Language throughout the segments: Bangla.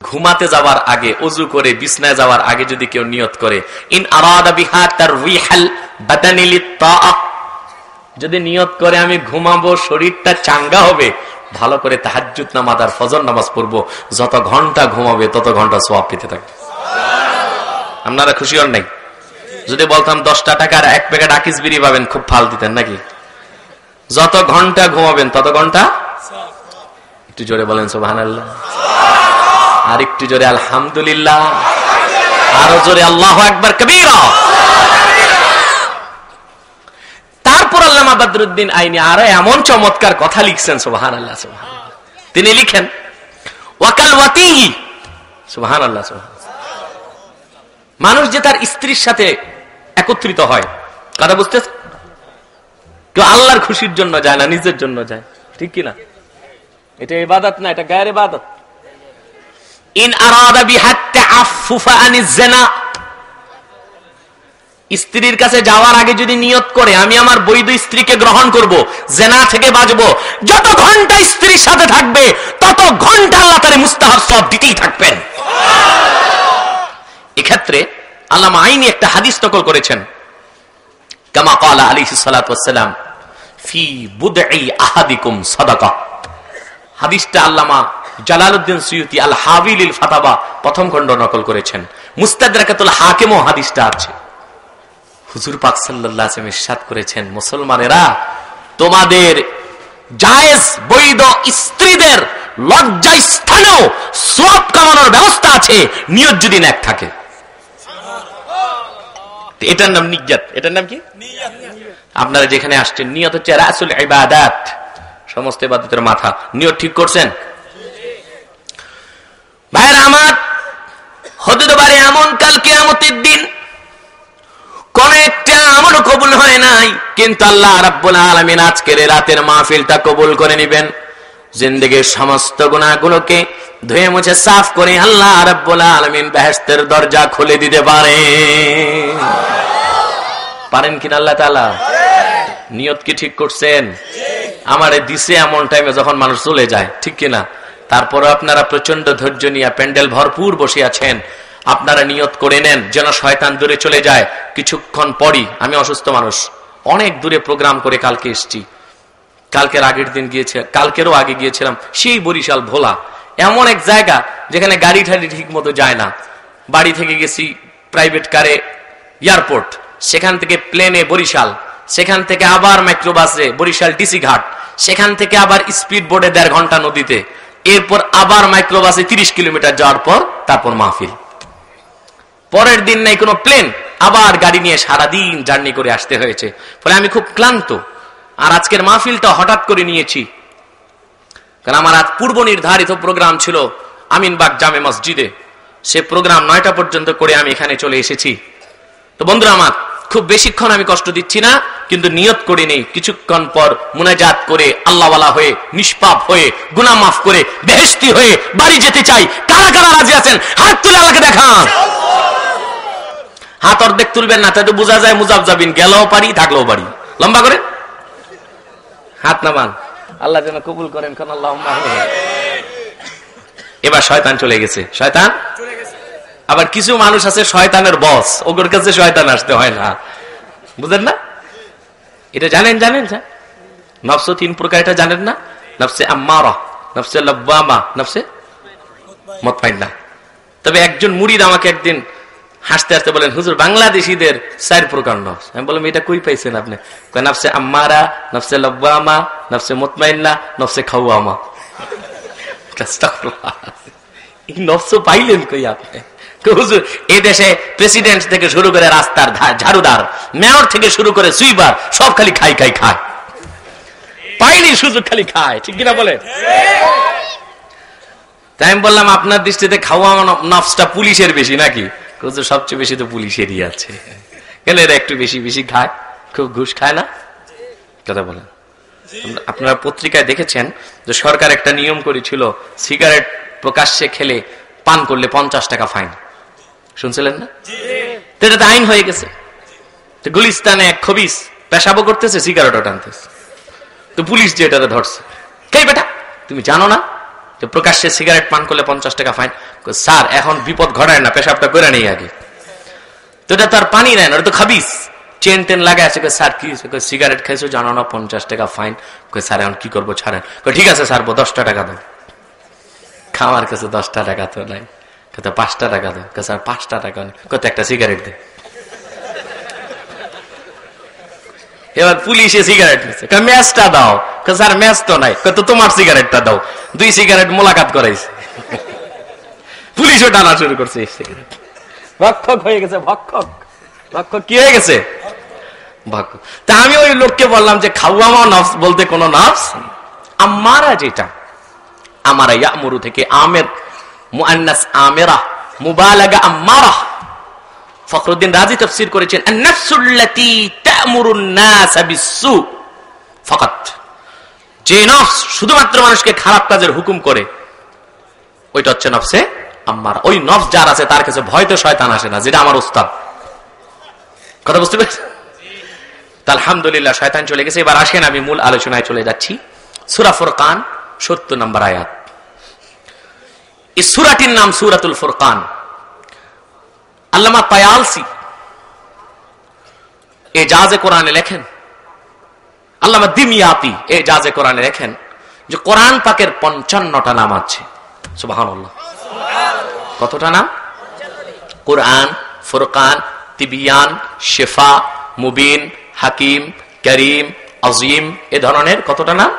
ঘুমাতে যাওয়ার আগে, ওযু করে বিছনায় যাওয়ার আগে যদি কেউ নিয়ত করে, ইন আরাদা বিহা তারওয়িহাল বাদানি লিত্তাআ, যদি নিয়ত করে আমি ঘুমাবো, শরীরটা চাঙ্গা হবে, ভালো করে তাহাজ্জুদ নামাজ আর ফজর নামাজ পড়বো, যত ঘন্টা ঘুমাবে তত ঘন্টা সওয়াব পেতে থাকবে। আপনারা খুশি হন নাই? যদি বলতাম 10 টাকার 1 প্যাকেট আকিস বিড়ি পাবেন, খুব ফাল দিতেন নাকি? যত ঘন্টা ঘুমাবেন তত ঘন্টা। একটু জোরে বলেন সুবহানাল্লাহ, আর একটু জোরে আলহামদুলিল্লাহ, আরো জোরে আল্লাহু আকবার কবীরা। তারপর আল্লামা বদরুদ্দিন আইনি আরো এমন চমৎকার কথা লিখছেন, সুবহানাল্লাহ সুবহানাল্লাহ। তিনি লিখেন ওয়াকাল ওয়াতিহি, সুবহানাল্লাহ সুবহানাল্লাহ। মানুষ যে তার স্ত্রীর সাথে একত্রিত হয়, কথা বুঝতেছ? কেউ আল্লাহর খুশির জন্য যায় না, নিজের জন্য যায়, ঠিক কিনা? এটা ইবাদত না, এটা গায়ের ইবাদত। ইন আরাদা বিহা তাআফফুফা আনিজ জিনা, স্ত্রীর কাছে যাওয়ার আগে যদি নিয়ত করে আমি আমার বৈধ স্ত্রীকে গ্রহণ করব, জিনা থেকে বাঁচবো, যত ঘন্টা স্ত্রীর সাথে থাকবে তত ঘন্টা আল্লাহ তাআলা মুস্তাহাব সওয়াব দিতেই থাকবেন। এক্ষেত্রে আল্লামা আইনি একটা হাদিস নকল করেছেন, কামা ক্বালা আলাইহিস সালাতু ওয়াস সালাম ফি বুদঈ আহাদিকুম সাদাকা। হাদিসটা আল্লামা জালালউদ্দিন সুয়ুতি আল হাবিলিল ফাতাবা প্রথম খণ্ড নকল করেছেন। মুস্তাদরাকাতুল হাকিমও হাদিসটা আছে। হুজুর পাক সাল্লাল্লাহু আলাইহি ওয়াসাল্লাম ইরশাদ করেছেন, মুসলমানেরা, তোমাদের জায়েজ বৈধ স্ত্রীদের লজ্জা স্থানেও সওয়াব কামানোর ব্যবস্থা আছে, নিয়ত যদি নেক থাকে। এটার নাম নিয়ত। এটার নাম কি? নিয়ত। আপনারা যেখানে আসছেন, নিয়ত হচ্ছে রাসুল ইবাদাত, সমস্ত ইবাদতের মাথা। নিয়ত ঠিক করছেন? ভাইরা আমার, হতে পারে এমন কাল কিয়ামতের দিন কোন একটা আমল কবুল হয় নাই, কিন্তু আল্লাহ রাব্বুল আলামিন আজকের রাতের মাহফিলটা কবুল করে নেবেন। জিন্দেগীর সমস্ত গুনাহগুলোকে ধুয়ে মুছে সাফ করে আল্লাহ রাব্বুল আলামিন বেহেশতের দরজা খুলে দিতে পারেন কিনা আল্লাহ তাআলা? নিয়ত কি ঠিক করছেন? আমারে দিছে এমন টাইমে যখন মানুষ চলে যায়, ঠিক কিনা? তারপরে আপনারা প্রচন্ড ধৈর্য নিয়ে প্যান্ডেল ভরপুর বসে আছেন, আপনারা নিয়ত করে নেন যেন শয়তান দূরে চলে যায়। কিছুক্ষণ পরই, আমি অসুস্থ মানুষ, অনেক দূরে প্রোগ্রাম করে কালকে এসেছি, কালকের আগের দিন গিয়েছে, কালকেরও আগে গিয়েছিলাম সেই বরিশাল ভোলা, এমন এক জায়গা যেখানে গাড়ি ঠাড়ি ঠিক মতো যায় না। বাড়ি থেকে গেছি প্রাইভেট কারে এয়ারপোর্ট, সেখান থেকে প্লেনে বরিশাল, সেখান থেকে আবার মাইক্রোবাসে বরিশাল ডিসি ঘাট, সেখান থেকে আবার স্পিড বোর্ডে 1.5 ঘন্টা নদীতে, এরপর আবার মাইক্রোবাসে 30 কিলোমিটার যাওয়ার পর তারপর মাহফিল। পরের দিন নাই কোনো প্লেন, আবার গাড়ি নিয়ে সারাদিন জার্নি করে আসতে হয়েছে। ফলে আমি খুব ক্লান্ত। আর আজকের মাহফিলটা হঠাৎ করে নিয়েছি, কারণ আমার আজ পূর্ব নির্ধারিত প্রোগ্রাম ছিল আমিনবাগ জামে মসজিদে। সে প্রোগ্রাম 9টা পর্যন্ত করে আমি এখানে চলে এসেছি। তো বন্ধুরা আমার, খুব বেশিক্ষণ আমি কষ্ট দিচ্ছি না, কিন্তু নিয়ত করে নেই, কিছুক্ষণ পর মুনাজাত করে আল্লাহওয়ালা হয়ে, নিষ্পাপ হয়ে, গুনাহ মাফ করে, বেহেশতি হয়ে বাড়ি যেতে চাই। কারা কারা রাজি আছেন হাত তুলে আল্লাহকে দেখান। হাত অর্ধেক তুলবেন না, তাতে বোঝা যায় মুজাবজাবিন, গেলেও পারি থাকলেও পারি। লম্বা করে হাত নামান, আল্লাহ যেন কবুল করেন। আল্লাহুম্মা আমিন। এবার শয়তান চলে গেছে, শয়তান চলে গেছে। আবার কিছু মানুষ আছে শয়তানের বস, ওর কাছে শয়তান আসতে হয় না, বুঝেন না? এটা জানেন? নফস 3 প্রকার, এটা জানেন না? নফসে আম্মারা, নফসে লাব্বামা, নফসে মুতমাইন্না। তবে একজন মুরিদ আমাকে একদিন হাসতে হাসতে বলেন, হুজুর বাংলাদেশিদের 4 প্রকার নফস। আমি বললাম, এটা কই পাইছেন আপনি? নফসে আম্মারা, নফসে লাব্বামা, নফসে মুতমাইন্না, নফসে খাওয়ামা। এই নফস পাইলেন কই আপনি? হুজুর, এই দেশে প্রেসিডেন্ট থেকে শুরু করে রাস্তার ঝাড়ুদার, মেয়র থেকে শুরু করে সুইপার, সব খালি খাই পাইনি সুযোগ খালি খায়, ঠিক কিনা বলে? তাই আমি বললাম, আপনার দৃষ্টিতে খাওয়া নফসটা পুলিশের বেশি নাকি? হুজুর, সবচেয়ে বেশি তো পুলিশেরই আছে, কেন এরা একটু বেশি খায়, খুব ঘুষ খায় না? কথা বলেন। আপনারা পত্রিকায় দেখেছেন যে সরকার একটা নিয়ম করেছিল, সিগারেট প্রকাশ্যে খেলে পান করলে 50 টাকা ফাইন, শুনছিলেন না? তো এটা তো আইন হয়ে গেছে। তো গুলিস্তানে এক খবিস পেশাবো করতেছে, সিগারেটও টানতেছে, তো পুলিশ যে এটা ধরছে। কে বেটা, তুমি জানো না যে প্রকাশ্যে সিগারেট পান করলে 50 টাকা ফাইন। স্যার এখন বিপদ ঘটায় না, পেশাবটা করে নেই আগে। তো এটা তার পানি নেয় না, ওটা তো খাবিস। চেন টেন লাগায় আছে। স্যার কি সিগারেট খাইছো জানো না, 50 টাকা ফাইন। স্যার এখন কি করবো, ছাড়েন। ঠিক আছে স্যার 10টা টাকা দাও। খাওয়ার কাছে 10টা টাকা তো নাই, কত 5টা টাকা দাও। স্যার 5টা টাকা নেই, কত একটা সিগারেট দে। এবার পুলিশে সিগারেট নিচ্ছে, ম্যাচটা দাও। স্যার ম্যাচ তো নাই, কত তোমার সিগারেটটা দাও। 2 সিগারেট মোলাকাত করাইছে, পুলিশও টানা শুরু করছে। সিগারেট ভক্ষক হয়ে গেছে, ভক্ষক। ভক্ষক কি হয়ে গেছে, ভক্ষক। তা আমি ওই লোককে বললাম যে খাওয়ামা নফস বলতে কোন নফস আমারা, যেটা আমারা ইয়ামুরু থেকে আমের মুআন্নাস আমেরা, মুবালাগা আমারা। ফখরুদ্দিন রাজি তাফসীর করেছেন আন-নাফসুল্লাতী তা'মুরুন নাস বিস-সু ফাকাত, যে নফস শুধুমাত্র মানুষকে খারাপ কাজের হুকুম করে, ওইটা হচ্ছে নফসে আম্মারা। ওই নফস যার আছে তার কাছে ভয় তো শয়তান আসে না, যেটা আমার উস্তাদ। কথা বুঝতে পেরেছেন? আলহামদুলিল্লাহ শয়তান চলে গেছে। এবার আসেন আমি মূল আলোচনায় চলে যাচ্ছি। সূরা ফুরকান 70 নম্বর আয়াত। এই সূরাটির নাম সূরাতুল ফুরকান। আল্লামা তায়ালসি এজাজে কোরআনে লেখেন, আল্লামা দিমিয়াতি এজাজে কোরআনে লেখেন যে কোরআন পাকের 55টা নাম আছে। সুবহানাল্লাহ। কতটা নাম? কোরআন, ফুরকান, তিবিয়ান, শিফা, মুবিন, হাকিম, করিম, আজিম, এ ধরনের কতটা নাম?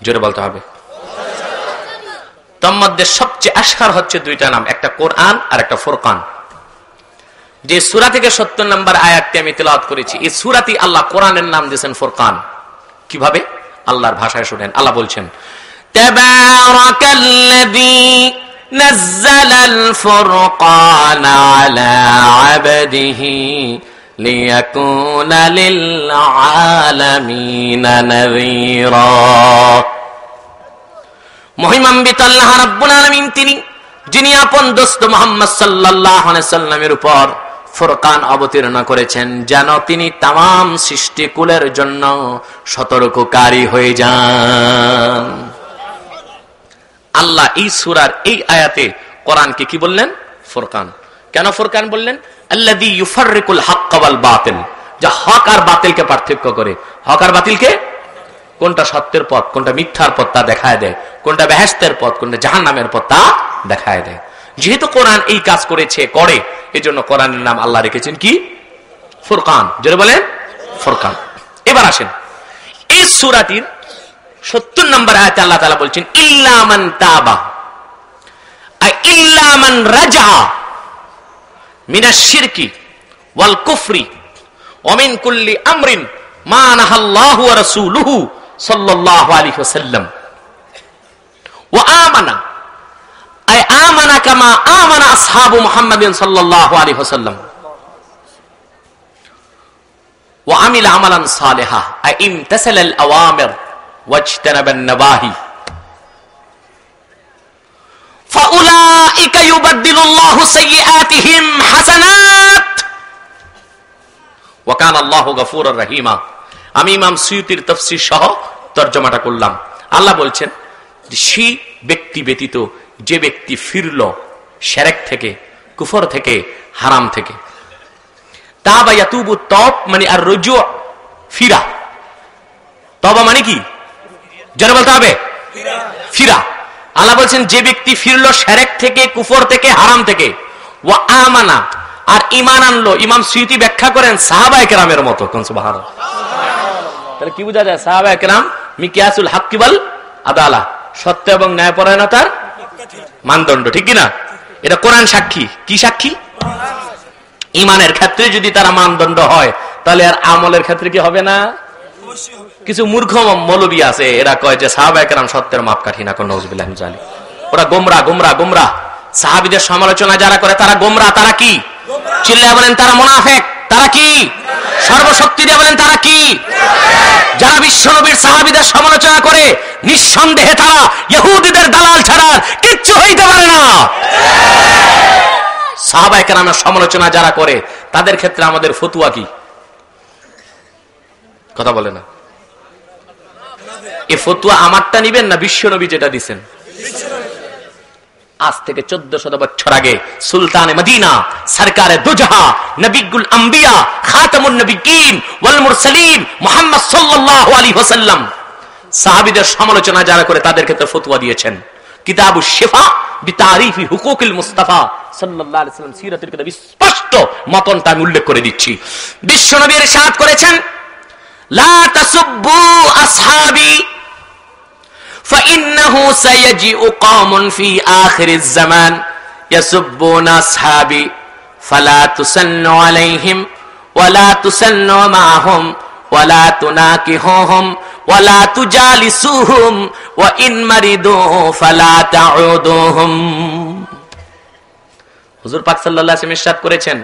জোরে বলতে হবে। তার মধ্যে সবচেয়ে আশকার হচ্ছে 2টা নাম, একটা কোরআন আর একটা ফুরকান। যে সূরা থেকে 70 নম্বর আয়াতটি আমি তেলাওয়াত করেছি, এই সূরাতে আল্লাহ কোরআনের নাম দিয়েছেন ফুরকান। কিভাবে? আল্লাহর ভাষায় শুনেন। আল্লাহ বলছেন তাবারাকাল্লাযী নাযালাল ফুরকানা আলা আবদিহি লিয়াকুনা লিল আলামিনা নাযীরা। মহিমান্বিত আল্লাহ রাব্বুল আলামিন তিনি, যিনি আপন দোস্ত মুহাম্মদ সাল্লাল্লাহু আলাইহি সাল্লামের উপর ফুরকান অবতীর্ণ করেছেন, যেন তিনি তামাম সৃষ্টিকুলের জন্য সতর্ককারী হয়ে যান। আল্লাহ এই সূরার এই আয়াতে কোরআনকে কি বললেন? ফুরকান। কেন ফুরকান বললেন? আল্লাযী ইউফাররিকুল হক ওয়াল বাতিল, যা হক আর বাতিলকে পার্থক্য করে। হক আর বাতিলকে, কোনটা সত্যের পথ কোনটা মিথ্যার পথ তা দেখায় দেয়, কোনটা বেহেশতের পথ কোনটা জাহান্নামের পথ তা দেখায় দেয়। যেহেতু কোরআন এই কাজ করেছে, করে, এজন্য কোরআনের নাম আল্লাহ রেখেছেন কি? ফুরকান। জোরে বলেন ফুরকান। এবার আসেন এই সূরাটির 70 নম্বর আয়াতে আল্লাহ তাআলা বলছেন ইল্লা মান তাবা আই ইল্লা মান রাজা মিনাশ শিরকি ওয়াল কুফরি ওয়া মিন কুল্লি আমরিন মা নাহাল্লাহু ওয়া রাসূলুহু সাল্লাল্লাহু আলাইহি ওয়াসাল্লাম ওয়া আমানা আই আমানা কামা আমানা আসহাবু মুহাম্মাদিন সাল্লাল্লাহু আলাইহি ওয়াসাল্লাম ওয়া আমিলা আমালান সালিহা আই ইমতাসালাল আওয়ামির ওয়াজতানাবান নাবাহি ফাউলাইকা ইউবাদদিলুল্লাহু সাইয়্যাতিহিম হাসানাত ওয়া কানা আল্লাহু গফুরুর রহিমা। আমি ইমাম সুয়ুতির তাফসীর সহ তরজমাটা করলাম। আল্লাহ বলছেন সেই ব্যক্তি ব্যতীত যে ব্যক্তি ফিরল শিরক থেকে, কুফর থেকে, হারাম থেকে। তাবা ইয়াতুবু তওব মানে আর রুজু, ফিরা। তওবা মানে কি? জানা বলতে হবে, ফিরা। আল্লাহ বলছেন যে ব্যক্তি ফিরল শিরক থেকে, কুফর থেকে, হারাম থেকে, ওয়া আমানা আর ঈমান আনলো। ইমাম সুয়ুতি ব্যাখ্যা করেন সাহাবায়ে কেরামের মতো। কোন সুবহানাল্লাহ। তাহলে কি বোঝা যায়? সাহাবায়ে কেরাম মিকিয়াসুল হাক্কি ওয়াল আদালা, সত্য এবং ন্যায়পরায়ণতার মানদণ্ড, ঠিক কি না? এটা কোরআন সাক্ষী। কি সাক্ষী? ঈমানের ক্ষেত্রে যদি তারা মানদণ্ড হয়, তাহলে আর আমলের ক্ষেত্রে কি হবে না? কিছু মূর্খ মৌলবী আছে, এরা কয় যে সাহাবায়ে কেরাম সত্যের মাপকাঠি না। কোন নাউযুবিল্লাহি মিন যালিক। ওরা গোমরা গোমরা গোমরা। সাহাবীদের সমালোচনা যারা করে তারা গোমরা। তারা কি? চিল্লায় বলেন তারা মুনাফিক। তারা কি? সর্বশক্তি দিয়ে বলেন তারা কি? যারা বিশ্বনবীর সাহাবীদের সমালোচনা করে, নিঃসন্দেহে তারা ইহুদিদের দালাল ছাড়া কিচ্ছু হইতে পারে না। সাহাবায়ে কেরামের সমালোচনা যারা করে তাদের ক্ষেত্রে আমাদের ফতোয়া কি? কথা বলে না। এ ফতুয়া আমারটা নিবেন না বিশ্ব নবী যেটা দিচ্ছেন? আজ থেকে 1400 বছর আগে সুলতানে মদিনা সরকারে দুজাহা নবিগুল আম্বিয়া খাতামুন নবিয়্যিন ওয়াল মুরসালিন মুহাম্মদ সাল্লাল্লাহু আলাইহি ওয়াসাল্লাম সাহাবীদের সমালোচনা যারা করে তাদের ক্ষেত্রে ফতোয়া দিয়েছেন। কিতাবুশ শিফা বিতারিফি হুকুকিল মুস্তাফা সাল্লাল্লাহু আলাইহি ওয়াসাল্লাম সিরাতের কিতাবে স্পষ্ট মতনটা আমি উল্লেখ করে দিচ্ছি। বিশ্বনবী ইরশাদ করেছেন, লা তাসুব্বু আসহাবি فإنه سيجيء قوم في آخر الزمان يسبون أصحابي فلا تسنوا عليهم ولا تسنوا معهم ولا تناكحوهم ولا تجالسوهم وإن مرضوا فلا تعودوهم। হুজুর পাক সাল্লাল্লাহু আলাইহি ওয়াসাল্লাম ইরশাদ করেছেন,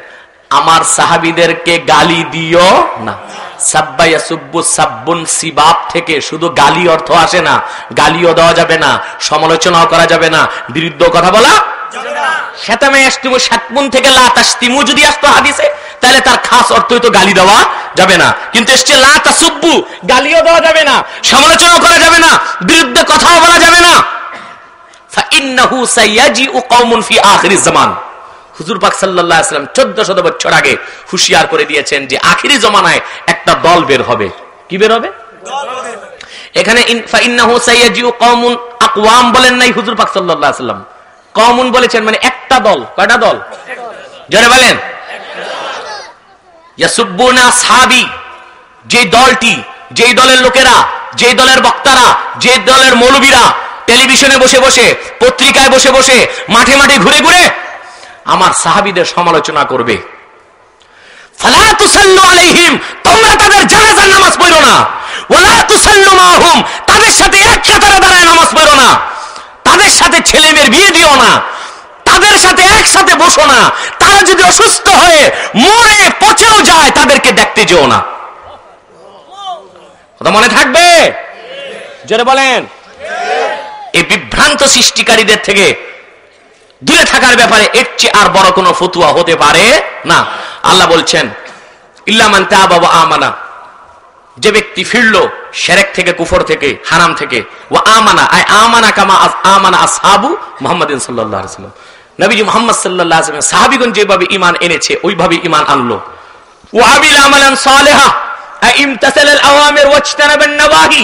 আমার সাহাবীদেরকে গালি দিও না। সাব্বা ইয়াসুব্বু সাব্বুন সিবাব থেকে শুধু গালি অর্থ আসে না, গালিও দেওয়া যাবে না, সমালোচনাও করা যাবে না, বিরুদ্ধ কথা বলা যাবে না। শাতামে ইয়াশতিমু শাতমুন থেকে লা তাশতিমু যদি আসতো হাদিসে, তাহলে তার খাস অর্থই তো গালি দেওয়া যাবে না। কিন্তু এসছে লা তাসুব্বু, গালিও দেওয়া যাবে না, সমালোচনাও করা যাবে না, বিরুদ্ধে কথাও বলা যাবে না। ফা ইন্নাহু সায়াজিউ কওমুন ফি আখিরিজ জামান। হুজুর পাক সাল্লাল্লাহু আলাইহি ওয়াসাল্লাম 1400 বছর আগে হুঁশিয়ার করে দিয়েছেন যে আখিরি জমানায় একটা দল বের হবে। কি বের হবে? এখানে ফাইন্নাহু সায়াজিউ কওমুন, আকওয়াম বলেন নাই হুজুর পাক সাল্লাল্লাহু আলাইহি ওয়াসাল্লাম, কওমুন বলেছেন, মানে একটা দল। কয়টা দল? জোরে বলেন। ইয়াসুব্বুনা আসহাবি, যে দলটি, যেই দলের লোকেরা, যেই দলের বক্তারা, যে দলের মৌলবীরা টেলিভিশনে বসে বসে, পত্রিকায় বসে বসে, মাঠে মাঠে ঘুরে ঘুরে আমার সাহাবীদের সমালোচনা করবে, ফালা তুসাল্লু আলাইহিম, তোমরা তাদের জানাজার নামাজ পড়ো না, ওয়ালা তুসাল্লু মাহুম, তাদের সাথে এক কাতারে দাঁড়ায় নামাজ পড়ো না, তাদের সাথে ছেলেমেয়ের বিয়ে দিও না, তাদের সাথে একসাথে বসো না, তারা যদি অসুস্থ হয়ে মরে পচেও যায় তাদেরকে দেখতে যেও না। কথা মনে থাকবে? জোরে বলেন। এই বিভ্রান্ত সৃষ্টিকারীদের থেকে দূরে থাকার ব্যাপারে এর চেয়ে আর বড় কোনো ফতোয়া হতে পারে না। আল্লাহ বলছেন, ইল্লা মান তাবা ওয়া আমানা, যে ব্যক্তি ফিরলো শিরক থেকে, কুফর থেকে, হারাম থেকে, ওয়া আমানা, আই আমানা কামা আমানা আসহাবু মুহাম্মাদিন সাল্লাল্লাহু আলাইহি ওয়াসাল্লাম, নবীজি মুহাম্মদ সাল্লাল্লাহু আলাইহি ওয়াসাল্লাম সাহাবীগণ যেভাবে ঈমান এনেছে ওইভাবে ঈমান আনলো। ওয়া আমিল আমালান সালিহা, আই ইমতাসালাল আওয়ামির ওয়াজতানাবান নওয়াহি,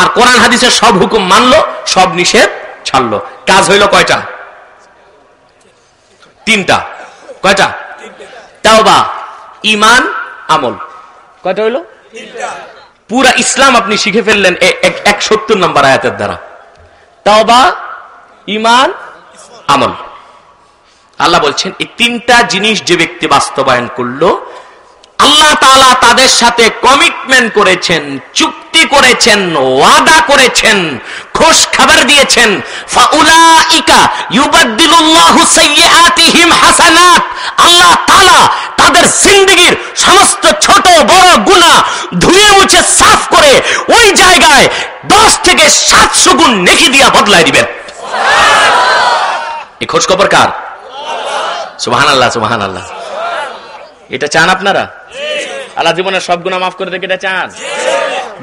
আর কোরআন হাদিসের সব হুকুম মানলো, সব নিষেধ ছাড়লো। কাজ হইল কয়টা? তিনটা। কয়টা? তাওবা, ঈমান, আমল। কয়টা হইল? পুরা ইসলাম আপনি শিখে ফেললেন 170 নম্বর আয়াতের দ্বারা। তাওবা, ঈমান, আমল। আল্লাহ বলছেন এই তিনটা জিনিস যে ব্যক্তি বাস্তবায়ন করলো, আল্লাহ তাআলা তাদের সাথে কমিটমেন্ট করেছেন, চুক্তি করেছেন, ওয়াদা করেছেন, খুশ খবর দিয়েছেন, ফাউলাইকা ইউবাদদিলুল্লাহু সাইয়্যাতিহিম হাসানাত, আল্লাহ তাআলা তাদের জিন্দেগীর সমস্ত ছোট বড় গুনাহ ধুয়ে মুছে সাফ করে ওই জায়গায় 10 থেকে 700 গুণ নেকি দিয়া বদলায় দিবেন। সুবহানাল্লাহ। এই খোঁজ খবর কার? সুবহানাল্লাহ, সুবহানাল্লাহ। এটা চান আপনারা? আল্লাহ জীবনের সব গুনাহ মাফ করে দেখে এটা চান?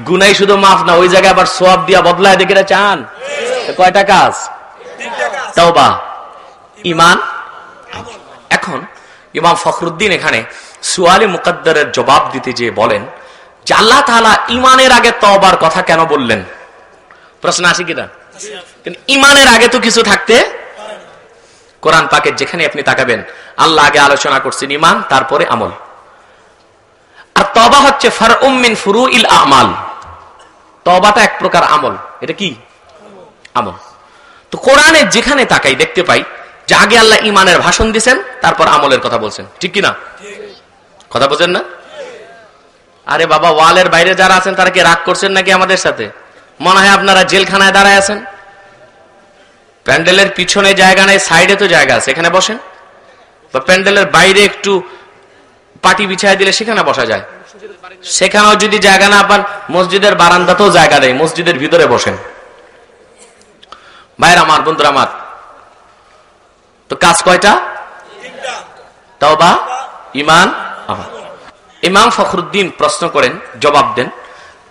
গুনাই শুধু মাফ না, ওই জায়গায় আবার সওয়াব দিয়া বদলায় দেখে এটা চান? কয়টা কাজ? তাওবা, ঈমান। এখন ইমাম ফখরুদ্দিন এখানে সুয়ালে মুকদ্দারের জবাব দিতে যে বলেন যে আল্লাহ তাআলা ঈমানের আগে তওবার কথা কেন বললেন? প্রশ্ন আসে কিনা? কিন্তু ঈমানের আগে তো কিছু থাকতে, কোরআন পাকের যেখানে আপনি তাকাবেন আল্লাহ আগে আলোচনা করছেন ঈমান, তারপরে আমল। আর তওবা হচ্ছে ফারউম মিন ফুরুইল আমাল। তওবাটা এক প্রকার আমল। এটা কি? আমল। তো কোরআনে যেখানে তাকাই দেখতে পাই যে আগে আল্লাহ ঈমানের ভাষণ দিয়েছেন, তারপর আমলের কথা বলছেন। ঠিক কি না? কথা বোঝেন না? আরে বাবা, ওয়ালের বাইরে যারা আছেন তারা কি রাগ করছেন নাকি আমাদের সাথে? মনে হয় আপনারা জেলখানায় দাঁড়ায় আছেন। প্যান্ডেলের পিছনে জায়গা নেই, সাইডে তো জায়গা আছে, এখানে বসেন। বা প্যান্ডেলের বাইরে একটু পাটি বিছায় দিলে সেখানে বসা যায়, সেখানেও যদি জায়গা না পান মসজিদের বারান্দাতেও জায়গা নেই, মসজিদের ভিতরে বসেন। ভাইরা আমার, বন্ধুরা আমার, তো কাজ কয়টা? তাওবা, ঈমান, আমল। ইমাম ফখরুদ্দিন প্রশ্ন করেন, জবাব দেন,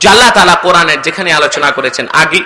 যে আল্লাহ তাআলা কোরআনের যেখানে আলোচনা করেছেন আগে